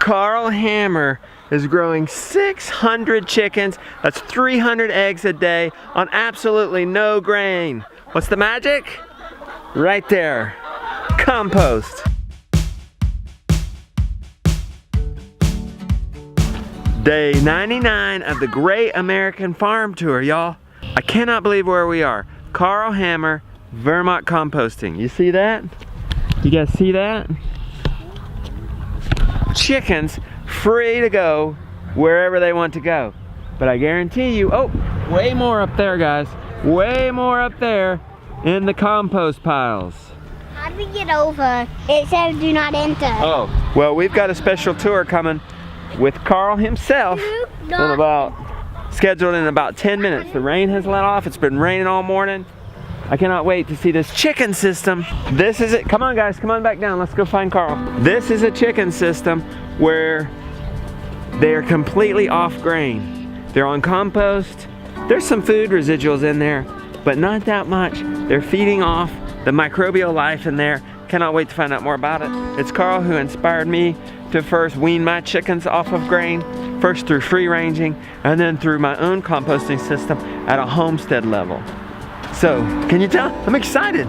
Karl Hammer is growing 600 chickens. That's 300 eggs a day on absolutely no grain. What's the magic? Right there. Compost. Day 99 of the Great American Farm Tour, y'all. I cannot believe where we are. Karl Hammer, Vermont composting. You see that? You guys see that? Chickens free to go wherever they want to go. But I guarantee you, oh, way more up there, guys. Way more up there in the compost piles. How do we get over? It says do not enter. Oh, well, we've got a special tour coming with Karl himself scheduled in about 10 minutes. The rain has let off. It's been raining all morning. I cannot wait to see this chicken system. This is it. Come on, guys, come on back down. Let's go find Karl. This is a chicken system where they are completely off grain. They're on compost. There's some food residuals in there, but not that much. They're feeding off the microbial life in there. Cannot wait to find out more about it. It's Karl who inspired me to first wean my chickens off of grain, first through free ranging, and then through my own composting system at a homestead level. So, can you tell? I'm excited.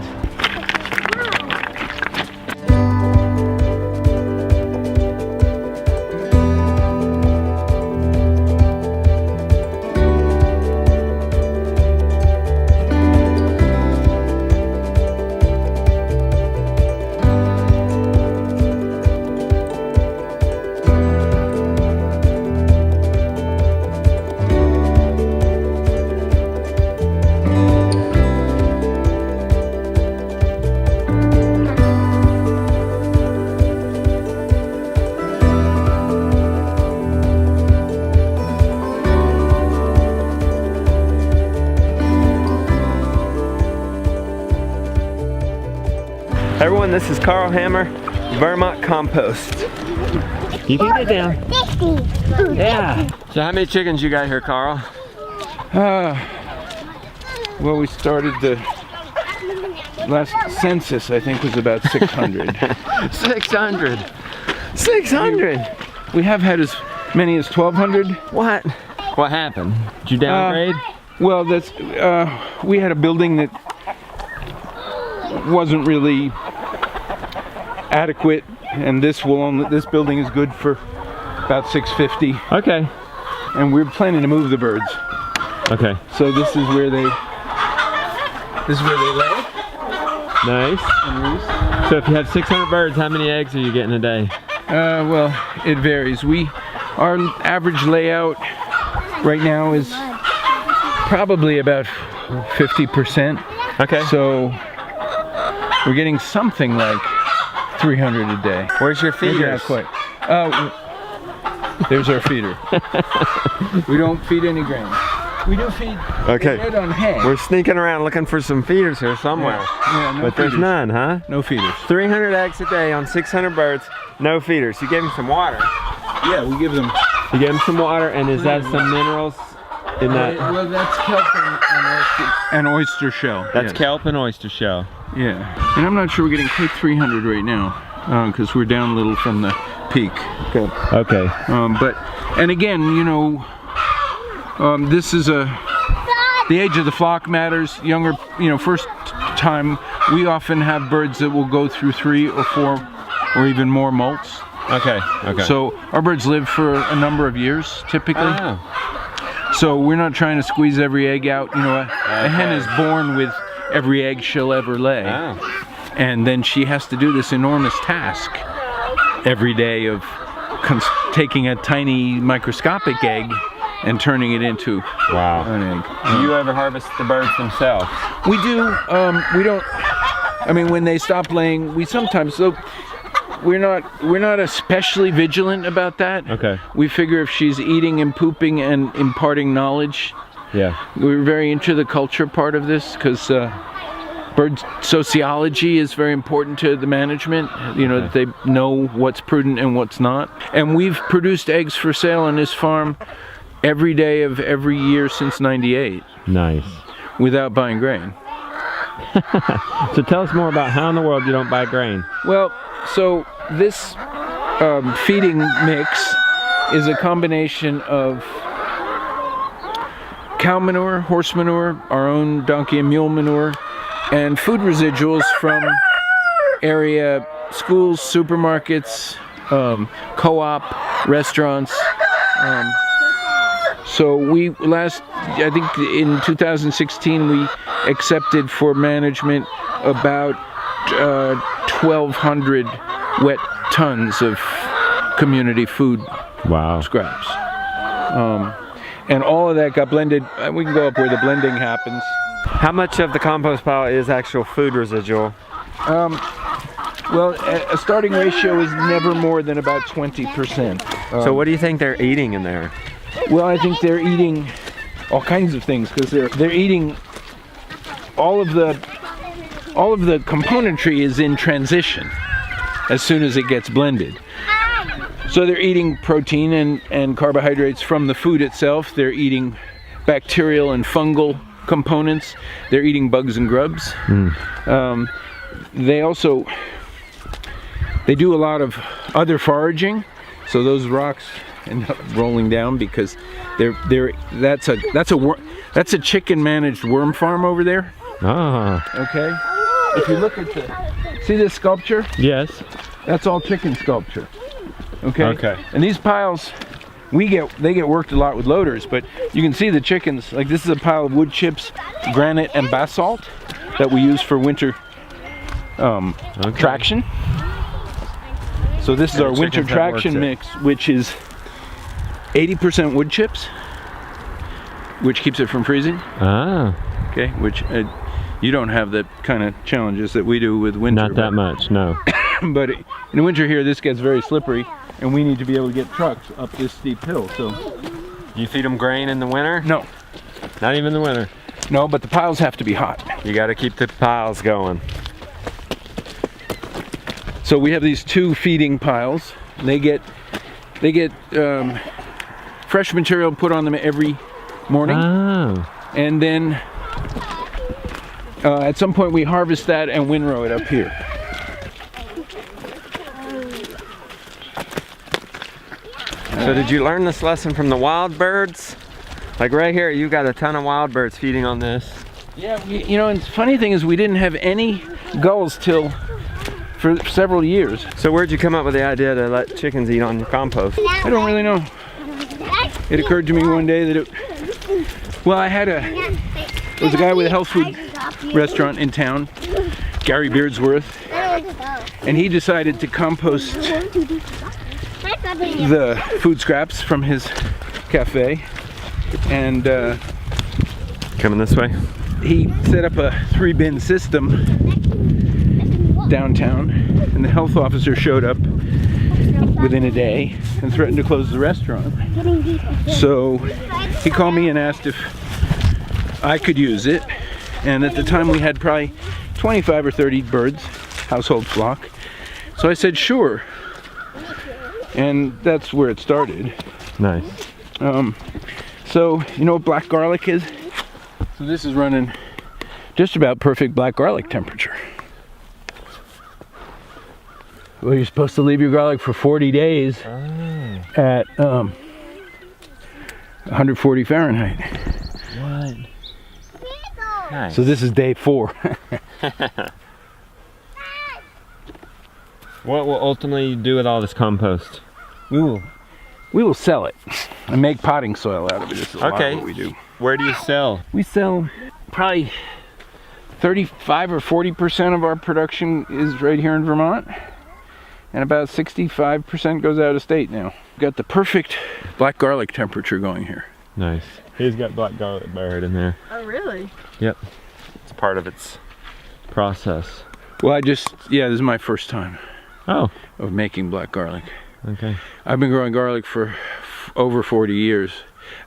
Everyone, this is Karl Hammer, Vermont Compost. You can get down. 50. Yeah. So how many chickens you got here, Karl? Well, we started the last census, I think, was about 600. 600. 600. We have had as many as 1,200. What? What happened? Did you downgrade? Well, that's we had a building that wasn't really adequate, and this building is good for about 650. Okay. And we're planning to move the birds. Okay. So this is where they lay. Nice. And roost. So if you have 600 birds, how many eggs are you getting a day? Well, it varies. Our average layout right now is probably about 50%. Okay. So we're getting something like 300 a day. Where's your feeders? Maybe not quite. There's our feeder. We don't feed any grain. We do feed red on hay. We're sneaking around looking for some feeders here somewhere. Yeah, no but feeders. There's none, huh? No feeders. 300 eggs a day on 600 birds, no feeders. You gave them some water. Yeah, we give them. You gave them some water, and is that some minerals in that? Well, that's kelp and oyster shell. That's yes. kelp and oyster shell. Yeah, and I'm not sure we're getting quite 300 right now because we're down a little from the peak. Good. Okay. And again, you know, this is the age of the flock matters. Younger, you know, first time we often have birds that will go through 3 or 4 or even more molts. Okay. Okay. So our birds live for a number of years typically. Oh. So we're not trying to squeeze every egg out. You know, a hen is born with every egg she'll ever lay. Oh. And then she has to do this enormous task every day of taking a tiny microscopic egg and turning it into an egg. Do you ever harvest the birds themselves? We do. We don't. I mean, when they stop laying, we sometimes. So we're not especially vigilant about that. Okay. We figure if she's eating and pooping and imparting knowledge. Yeah. We're very into the culture part of this because bird sociology is very important to the management. You know, that they know what's prudent and what's not. And we've produced eggs for sale on this farm every day of every year since '98. Nice. Without buying grain. So tell us more about how in the world you don't buy grain. Well, so this feeding mix is a combination of cow manure, horse manure, our own donkey and mule manure, and food residuals from area schools, supermarkets, co-op, restaurants. So I think in 2016 we accepted for management about 1,200 wet tons of community food scraps. And all of that got blended. We can go up where the blending happens. How much of the compost pile is actual food residual? Well, a starting ratio is never more than about 20%. So what do you think they're eating in there? Well, I think they're eating all kinds of things because they're eating all of the componentry is in transition as soon as it gets blended. So they're eating protein and carbohydrates from the food itself. They're eating bacterial and fungal components. They're eating bugs and grubs. They do a lot of other foraging. So those rocks end up rolling down because that's a chicken managed worm farm over there. Ah. Okay. If you look at see this sculpture? Yes. That's all chicken sculpture. Okay. Okay. And these piles, they get worked a lot with loaders, but you can see the chickens. Like this is a pile of wood chips, granite, and basalt that we use for winter traction. So this is our winter traction mix, which is 80% wood chips, which keeps it from freezing. Ah. Okay, which you don't have the kind of challenges that we do with winter. Not that much, no. But in the winter here, this gets very slippery, and we need to be able to get trucks up this steep hill. So, You feed them grain in the winter? no, Not even in the winter. no, but the piles have to be hot. You got to keep the piles going. So we have these two feeding piles. They get fresh material put on them every morning, Oh. and then at some point we harvest that and windrow it up here. So did you learn this lesson from the wild birds? Like right here, you got a ton of wild birds feeding on this. Yeah, and the funny thing is we didn't have any gulls for several years. So where'd you come up with the idea to let chickens eat on your compost? I don't really know. It occurred to me one day that there was a guy with a health food restaurant in town, Gary Beardsworth, and he decided to compost the food scraps from his cafe, and Coming this way? he set up a 3-bin system downtown, and the health officer showed up within a day and threatened to close the restaurant. So he called me and asked if I could use it, and at the time we had probably 25 or 30 birds, household flock. So I said sure, and that's where it started. Nice. So you know what black garlic is? So this is running just about perfect black garlic temperature. Well, you're supposed to leave your garlic for 40 days at 140 Fahrenheit. What? Nice. So this is day 4. What will ultimately do with all this compost? We will sell it and make potting soil out of it. It's a lot of what we do. Where do you sell? We sell probably 35 or 40% of our production is right here in Vermont, and about 65% goes out of state now. We've got the perfect black garlic temperature going here. Nice. He's got black garlic buried in there. Oh, really? Yep. It's part of its process. Well, this is my first time Oh, of making black garlic. okay. I've been growing garlic for over 40 years,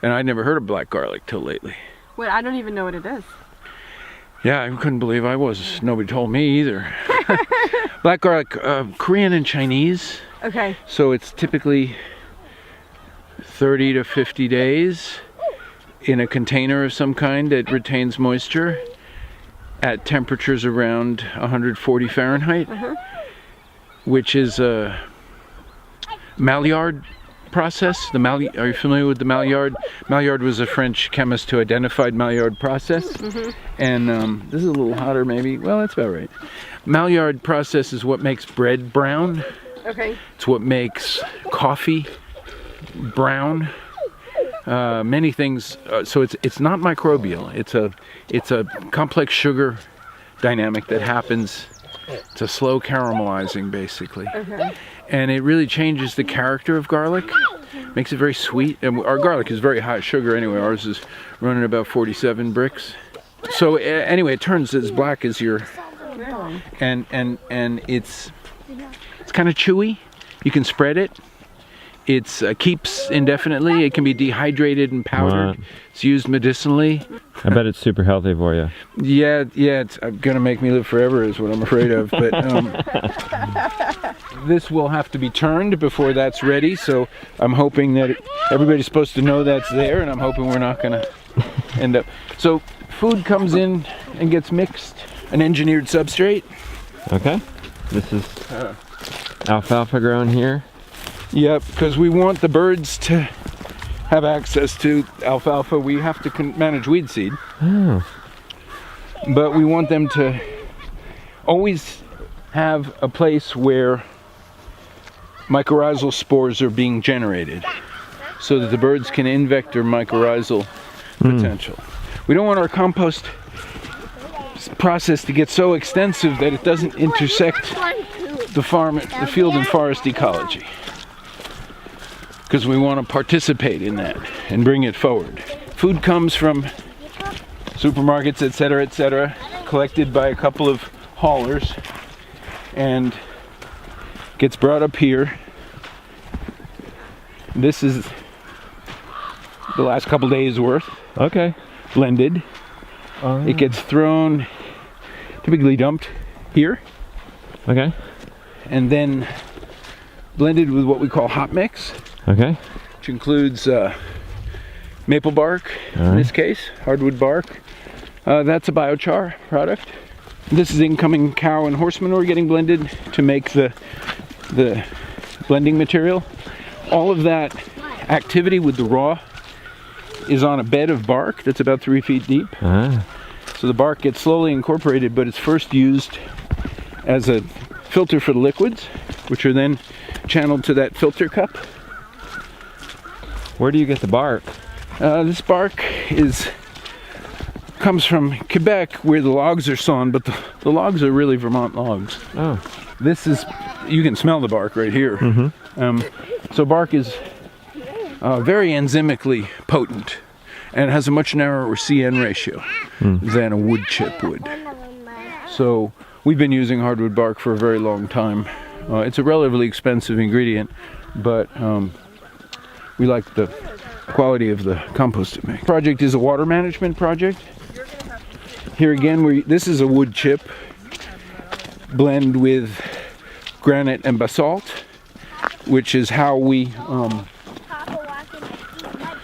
and I'd never heard of black garlic till lately. Wait, I don't even know what it is. Yeah, I couldn't believe I was. Nobody told me either. Black garlic, Korean and Chinese. Okay. So it's typically 30 to 50 days in a container of some kind that retains moisture at temperatures around 140 Fahrenheit, which is Maillard process. Are you familiar with the Maillard? Maillard was a French chemist who identified Maillard process. And this is a little hotter maybe. Well, that's about right. Maillard process is what makes bread brown. Okay. It's what makes coffee brown. Many things. So it's not microbial. It's a complex sugar dynamic that happens. It's a slow caramelizing, basically. Okay. And it really changes the character of garlic. Makes it very sweet. And our garlic is very high sugar anyway. Ours is running about 47 bricks. So anyway, it turns as black as your. And it's kind of chewy. You can spread it. It keeps indefinitely. It can be dehydrated and powdered. Wow. It's used medicinally. I bet it's super healthy for you. Yeah, it's gonna make me live forever is what I'm afraid of. But this will have to be turned before that's ready. So I'm hoping that everybody's supposed to know that's there, and I'm hoping we're not gonna end up. So food comes in and gets mixed, an engineered substrate. Okay. This is alfalfa grown here. Yep, because we want the birds to have access to alfalfa. We have to manage weed seed. Oh. But we want them to always have a place where mycorrhizal spores are being generated so that the birds can invector mycorrhizal potential. We don't want our compost process to get so extensive that it doesn't intersect the field and forest ecology. Because we want to participate in that and bring it forward. Food comes from supermarkets, etc., collected by a couple of haulers and gets brought up here. This is the last couple days worth. Okay. Blended. It gets thrown, typically dumped here, Okay. and then blended with what we call hot mix. Okay. Which includes maple bark, in this case, hardwood bark. That's a biochar product. This is incoming cow and horse manure getting blended to make the blending material. All of that activity with the raw is on a bed of bark that's about 3 feet deep. So the bark gets slowly incorporated, but it's first used as a filter for the liquids, which are then channeled to that filter cup. Where do you get the bark? This bark comes from Quebec, where the logs are sawn, but the logs are really Vermont logs. Oh. You can smell the bark right here. So bark is very enzymically potent and has a much narrower CN ratio than a wood chip would. So we've been using hardwood bark for a very long time. It's a relatively expensive ingredient, but we like the quality of the compost it makes. The project is a water management project. Here again, this is a wood chip blend with granite and basalt, which is how we,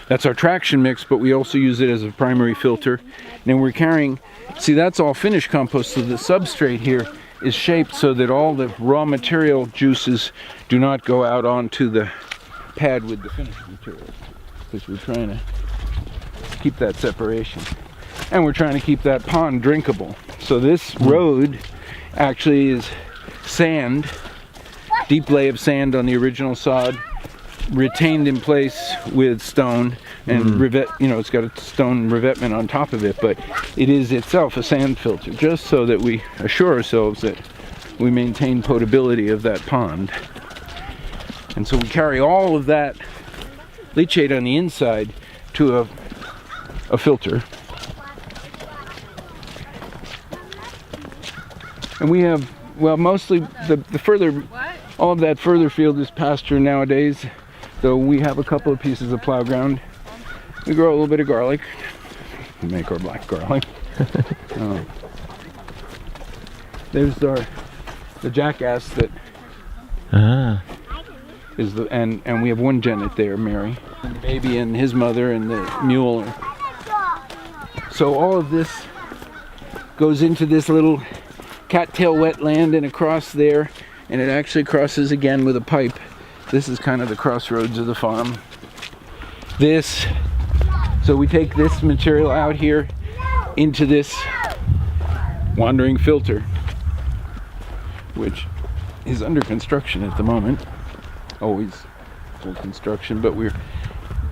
that's our traction mix, but we also use it as a primary filter. And then we're carrying, see, that's all finished compost, so the substrate here is shaped so that all the raw material juices do not go out onto the pad with the finished material, because we're trying to keep that separation. And we're trying to keep that pond drinkable. So this road actually is sand, deep lay of sand on the original sod, retained in place with stone and rivet, it's got a stone revetment on top of it, but it is itself a sand filter, just so that we assure ourselves that we maintain potability of that pond. And so we carry all of that leachate on the inside to a filter. And we have, well, mostly the further, all of that further field is pasture nowadays, though we have a couple of pieces of plow ground. We grow a little bit of garlic. We make our black garlic. There's the jackass that is and we have one genet there, Mary, and the baby and his mother and the mule. So all of this goes into this little cattail wetland and across there, and it actually crosses again with a pipe This is kind of the crossroads of the farm. So we take this material out here into this wandering filter, which is under construction at the moment. Always under construction, but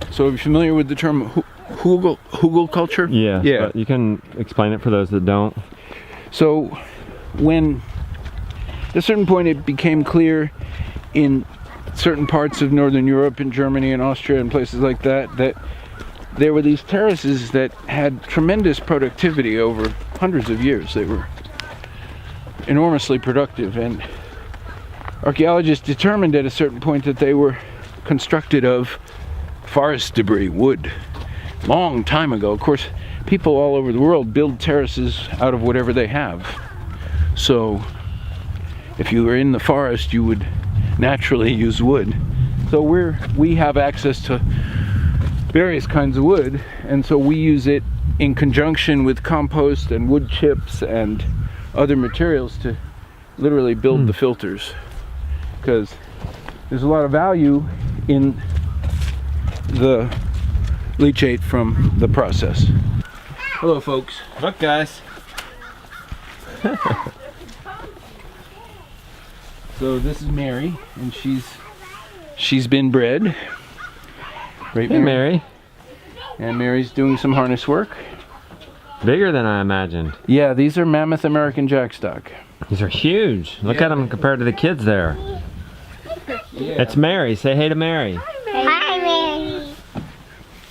so are you familiar with the term hugel culture? Yeah. But you can explain it for those that don't. So when at a certain point it became clear in certain parts of Northern Europe, in Germany and Austria and places like that, that there were these terraces that had tremendous productivity over hundreds of years. They were enormously productive, and archaeologists determined at a certain point that they were constructed of forest debris, wood. Long time ago. Of course, people all over the world build terraces out of whatever they have. So if you were in the forest, you would naturally use wood. So we have access to various kinds of wood, and so we use it in conjunction with compost and wood chips and other materials to literally build the filters, because there's a lot of value in the leachate from the process. Hello folks. Look, guys. So this is Mary, and she's been bred. Right, Hey, Mary. And Mary's doing some harness work. Bigger than I imagined. Yeah, these are mammoth American jackstock. These are huge. Look at them compared to the kids there. Yeah. It's Mary. Say hey to Mary. Hi, Mary.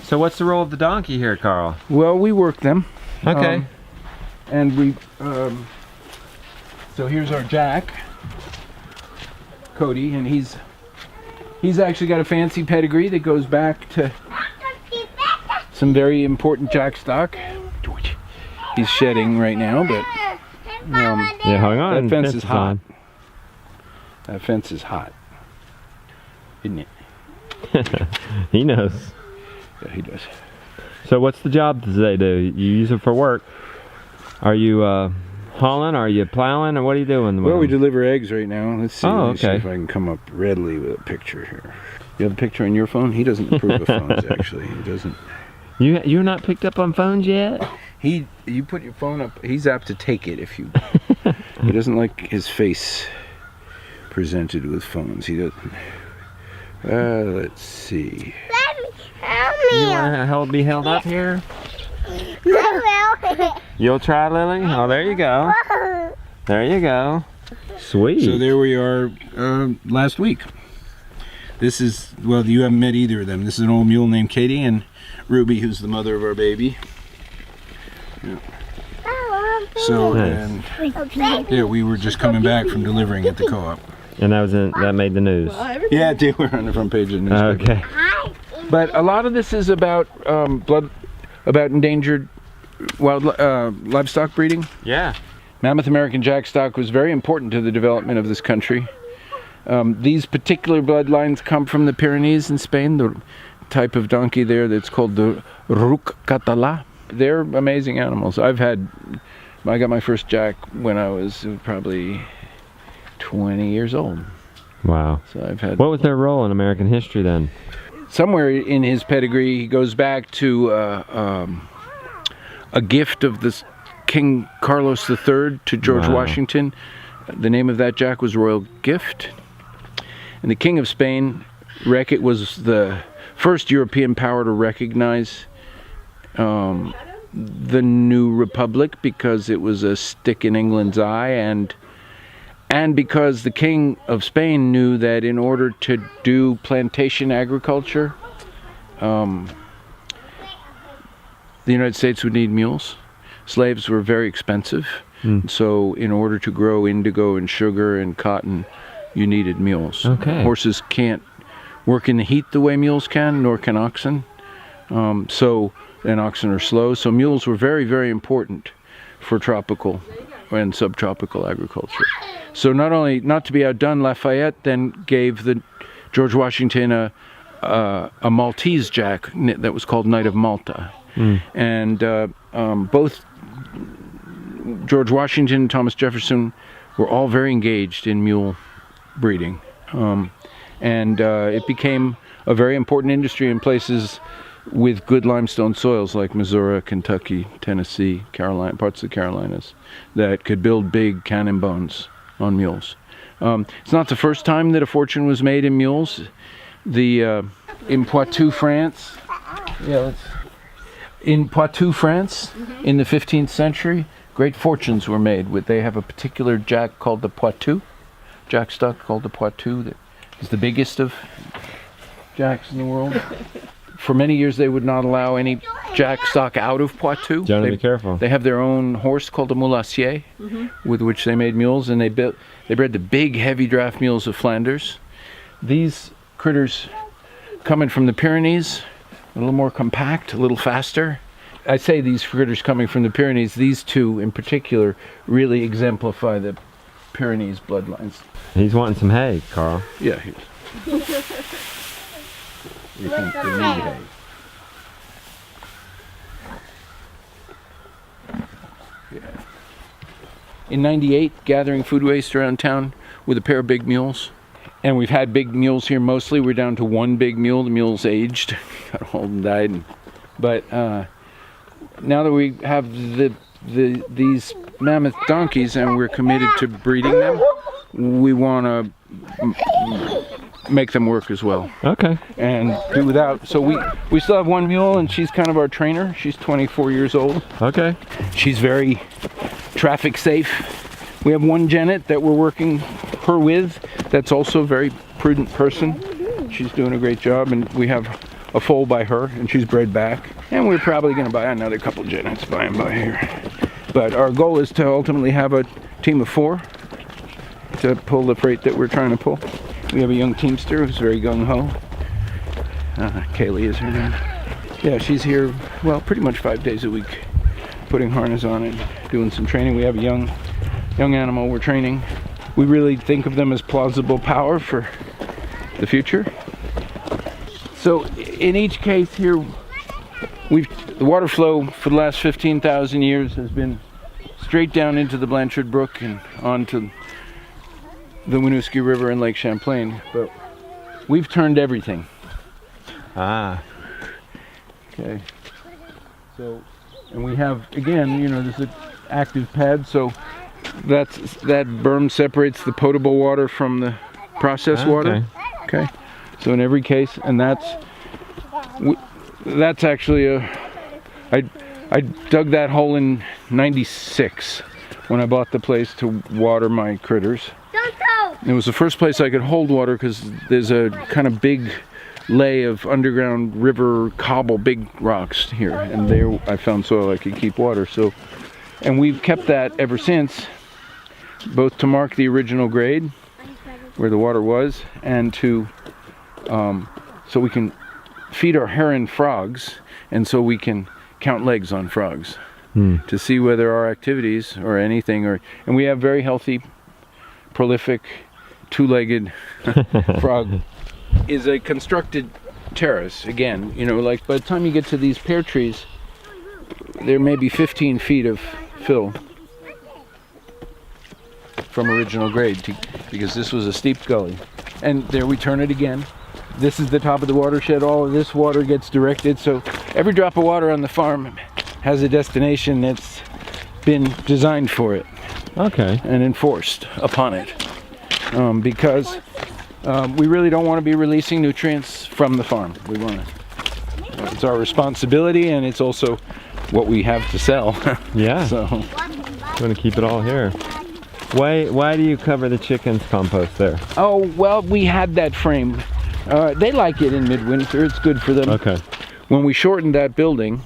So what's the role of the donkey here, Carl? Well, we work them. Okay. And we, so here's our jack, Cody, and he's actually got a fancy pedigree that goes back to some very important jackstock. He's shedding right now, but Yeah, hang on. that fence is hot. on. That fence is hot, isn't it? He knows. Yeah, he does. So what's the job that they do? You use it for work. Are you hauling? Are you plowing? Or what are you doing? Well, we deliver eggs right now. Let's see. Oh, Let me see okay. if I can come up readily with a picture here. You have a picture on your phone? He doesn't approve of phones, actually. He doesn't. You're not picked up on phones yet? You put your phone up. He's apt to take it if you. He doesn't like his face presented with phones. He doesn't. Let's see. Help You me. want to be held up here? I You'll try, Lily? Oh, there you go. will. There you go. Sweet. So there we are last week. This is, well, you haven't met either of them. This is an old mule named Katie, and Ruby, who's the mother of our baby. Yeah. So, Nice. and yeah, we were just coming back from delivering at the co-op. And that made the news. Yeah, it did. We're on the front page of the newspaper. Okay. But a lot of this is about about endangered livestock breeding. Yeah. Mammoth American jackstock was very important to the development of this country. These particular bloodlines come from the Pyrenees in Spain, the type of donkey there that's called the Ruc Català. They're amazing animals. I got my first jack when I was probably 20 years old. Wow. So I've had. What was their role in American history then? Somewhere in his pedigree, he goes back to a gift of this King Carlos III to George Wow. Washington. The name of that jack was Royal Gift. And the King of Spain was the first European power to recognize the new republic, because it was a stick in England's eye, and because the King of Spain knew that in order to do plantation agriculture, the United States would need mules. Slaves were very expensive, so in order to grow indigo and sugar and cotton, you needed mules. Okay. Horses can't work in the heat the way mules can, nor can oxen. And oxen are slow, so mules were very, very important for tropical and subtropical agriculture. So not to be outdone, Lafayette then gave George Washington a Maltese jack that was called Knight of Malta. And both George Washington and Thomas Jefferson were all very engaged in mule breeding. and it became a very important industry in places with good limestone soils like Missouri, Kentucky, Tennessee, Carolina, parts of the Carolinas, that could build big cannon bones on mules. It's not the first time that a fortune was made in mules. In Poitou, France, in the 15th century, great fortunes were made. They have a particular jack called the Poitou, jack stock called the Poitou, that is the biggest of jacks in the world. For many years, they would not allow any jack stock out of Poitou. Gotta be careful. They have their own horse called a moulassier, with which they made mules, and they bred the big, heavy draft mules of Flanders. These critters coming from the Pyrenees, a little more compact, a little faster. I say these critters coming from the Pyrenees, these two in particular really exemplify the Pyrenees bloodlines. He's wanting some hay, Carl. Yeah. You think they need hay. Yeah. In '98, gathering food waste around town with a pair of big mules. And we've had big mules here mostly. We're down to one big mule. The mule's aged. Got old and died. But now that we have these mammoth donkeys and we're committed to breeding them, we want to make them work as well. Okay. And do without. So we still have one mule, and she's kind of our trainer. She's 24 years old. Okay. She's very traffic safe. We have one Janet that we're working her with. That's also a very prudent person. She's doing a great job, and we have a foal by her, and she's bred back. And we're probably going to buy another couple Janets by and by here. But our goal is to ultimately have a team of 4 to pull the freight that we're trying to pull. We have a young teamster who's very gung-ho. Kaylee is her name. Yeah, she's here, well, pretty much 5 days a week, putting harness on and doing some training. We have a young animal we're training. We really think of them as plausible power for the future. So in each case here, the water flow for the last 15,000 years has been straight down into the Blanchard Brook and onto the Winooski River and Lake Champlain, but we've turned everything. Okay. So, and we have, again, there's an active pad, so that berm separates the potable water from the processed water. Okay. So in every case, and that's actually I dug that hole in '96 when I bought the place to water my critters. It was the first place I could hold water because there's a kind of big lay of underground river cobble, big rocks here, and there I found soil I could keep water. So, and we've kept that ever since, both to mark the original grade where the water was, and to so we can feed our heron frogs, and so we can count legs on frogs to see whether our activities or anything, and we have very healthy, prolific, two-legged frog. Is a constructed terrace. Again, like by the time you get to these pear trees, there may be 15 feet of fill from original grade because this was a steep gully. And there we turn it again. This is the top of the watershed. All of this water gets directed, so every drop of water on the farm has a destination that's been designed for it. Okay. And enforced upon it. Because we really don't want to be releasing nutrients from the farm. We want to. It's our responsibility, and it's also what we have to sell. Yeah. So I'm going to keep it all here. Why do you cover the chickens' compost there? Oh, well, we had that frame. They like it in midwinter. It's good for them. Okay. When we shortened that building,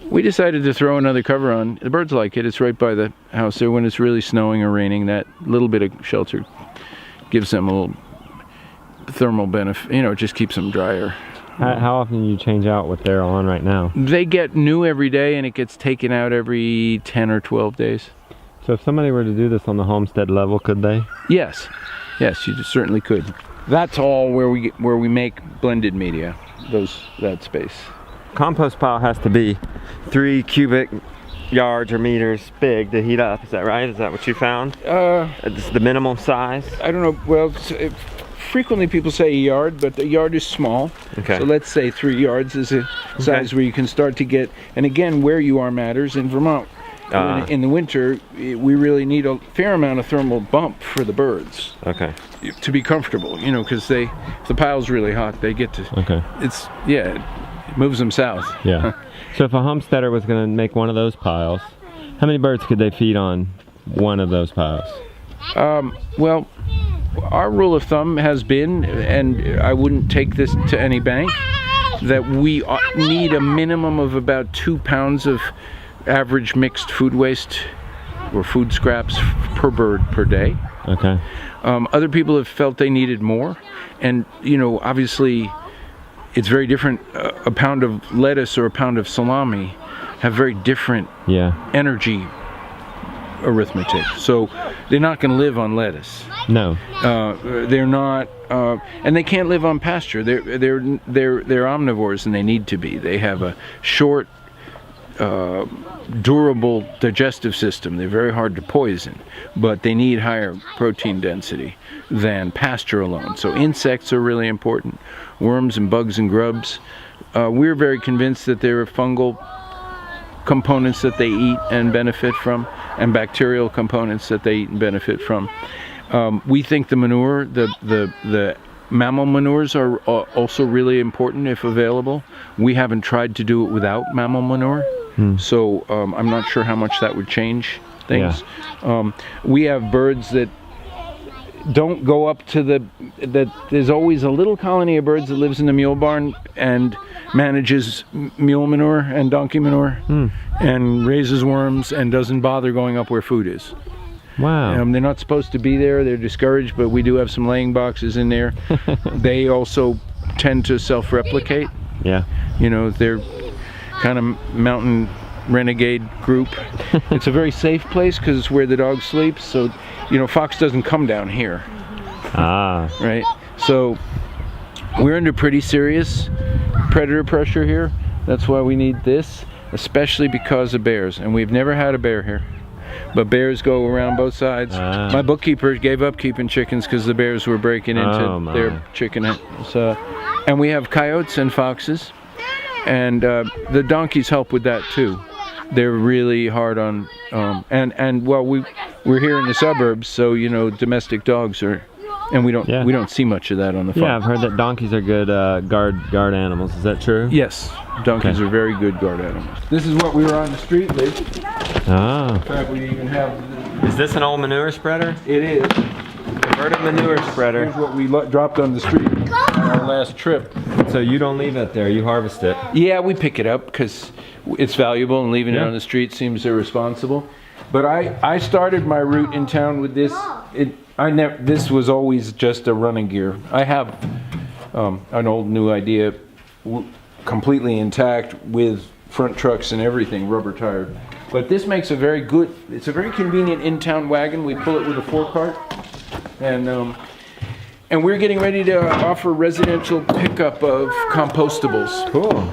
we decided to throw another cover on. The birds like it. It's right by the house there. When it's really snowing or raining, that little bit of shelter gives them a little thermal benefit. It just keeps them drier. How often do you change out what they're on right now? They get new every day, and it gets taken out every 10 or 12 days. So if somebody were to do this on the homestead level, could they? Yes, you certainly could. That's all where we make blended media. That space. Compost pile has to be 3 cubic yards or meters big to heat up. Is that right? Is that what you found? It's the minimum size. I don't know. Well, frequently people say a yard, but a yard is small. Okay. So let's say 3 yards is a size where you can start to get, and again, where you are matters. In Vermont, in the winter, we really need a fair amount of thermal bump for the birds. Okay. To be comfortable, you know, because if the pile's really hot, they get to, Okay. it moves them south. Yeah. So if a homesteader was going to make one of those piles, how many birds could they feed on one of those piles? Well, our rule of thumb has been, and I wouldn't take this to any bank, that we need a minimum of about 2 pounds of average mixed food waste or food scraps per bird per day. Okay. Other people have felt they needed more, and you know, obviously it's very different. A pound of lettuce or a pound of salami have very different energy arithmetic, so they're not going to live on lettuce. No. They're not, and they can't live on pasture. They're omnivores, and they need to be. They have a short, durable digestive system. They're very hard to poison, but they need higher protein density than pasture alone. So insects are really important. Worms and bugs and grubs. We're very convinced that there are fungal components that they eat and benefit from, and bacterial components that they eat and benefit from. We think the manure, the mammal manures are also really important if available. We haven't tried to do it without mammal manure, so I'm not sure how much that would change things. Yeah. We have birds that don't go up to there's always a little colony of birds that lives in the mule barn and manages mule manure and donkey manure and raises worms and doesn't bother going up where food is. Wow. They're not supposed to be there. They're discouraged, but we do have some laying boxes in there. They also tend to self-replicate. Yeah. You know, they're kind of mountain renegade group. It's a very safe place because it's where the dog sleeps. So, you know, fox doesn't come down here. Ah. Right? So we're under pretty serious predator pressure here. That's why we need this, especially because of bears. And we've never had a bear here. But bears go around both sides. My bookkeeper gave up keeping chickens because the bears were breaking into their chicken. And we have coyotes and foxes. And the donkeys help with that too. They're really hard on, and well, we're here in the suburbs, so you know, domestic dogs are, and we don't see much of that on the farm. Yeah, I've heard that donkeys are good guard animals. Is that true? Yes, donkeys are very good guard animals. This is what we were on the street with. In fact, we even have. Is this an old manure spreader? It is. Converted manure spreader. Here's what we dropped on the street on our last trip. So you don't leave it there, you harvest it? Yeah, we pick it up because it's valuable, and leaving it on the street seems irresponsible. But I started my route in town with this. This was always just a running gear. I have an old New Idea completely intact with front trucks and everything, rubber tired. But this makes a very good, it's a very convenient in-town wagon. We pull it with a 4-cart. And we're getting ready to offer residential pickup of compostables. Cool.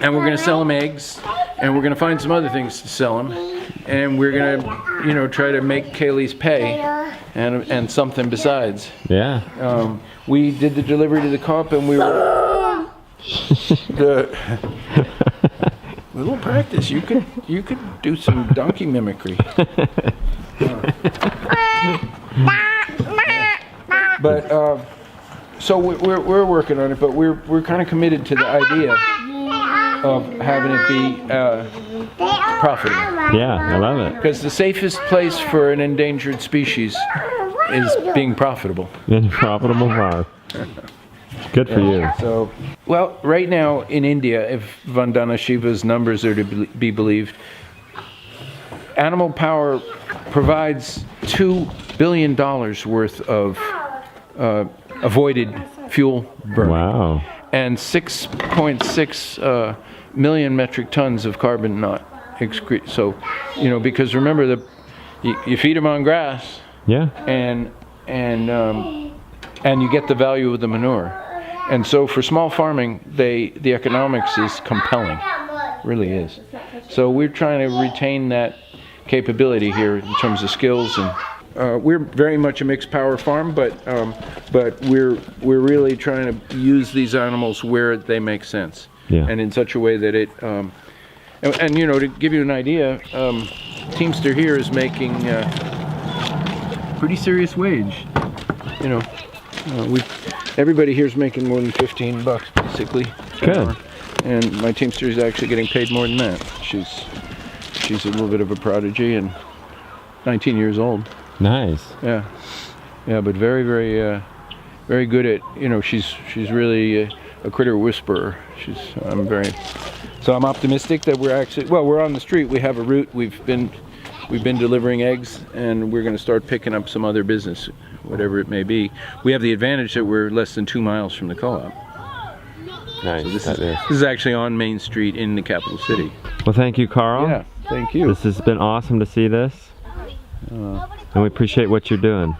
And we're going to sell them eggs, and we're going to find some other things to sell them, and we're going to, you know, try to make Kaylee's pay, and something besides. Yeah. We did the delivery to the co-op, and we were a little practice. You could do some donkey mimicry. But so we're working on it, but we're kind of committed to the idea of having it be profitable. Yeah, I love it. Because the safest place for an endangered species is being profitable. Profitable farm. Good for you. So, well, right now in India, if Vandana Shiva's numbers are to be believed, animal power provides $2 billion worth of avoided fuel burn. Wow. And 6.6 million metric tons of carbon not excrete. So, you know, because remember, you feed them on grass. Yeah. And you get the value of the manure. And so for small farming, the economics is compelling. It really is. So we're trying to retain that capability here in terms of skills, and we're very much a mixed power farm, but we're really trying to use these animals where they make sense, and in such a way that it. And you know, to give you an idea, Teamster here is making pretty serious wage. You know, everybody here is making more than $15 basically. Good. And my Teamster is actually getting paid more than that. She's a little bit of a prodigy and 19 years old. Nice. Yeah, but very, very, very good at. You know, she's really a critter whisperer. So I'm optimistic that we're actually, well, we're on the street. We have a route. We've been delivering eggs, and we're going to start picking up some other business, whatever it may be. We have the advantage that we're less than 2 miles from the co-op. Nice. So this is actually on Main Street in the capital city. Well, thank you, Karl. Yeah, thank you. This has been awesome to see this, and we appreciate what you're doing.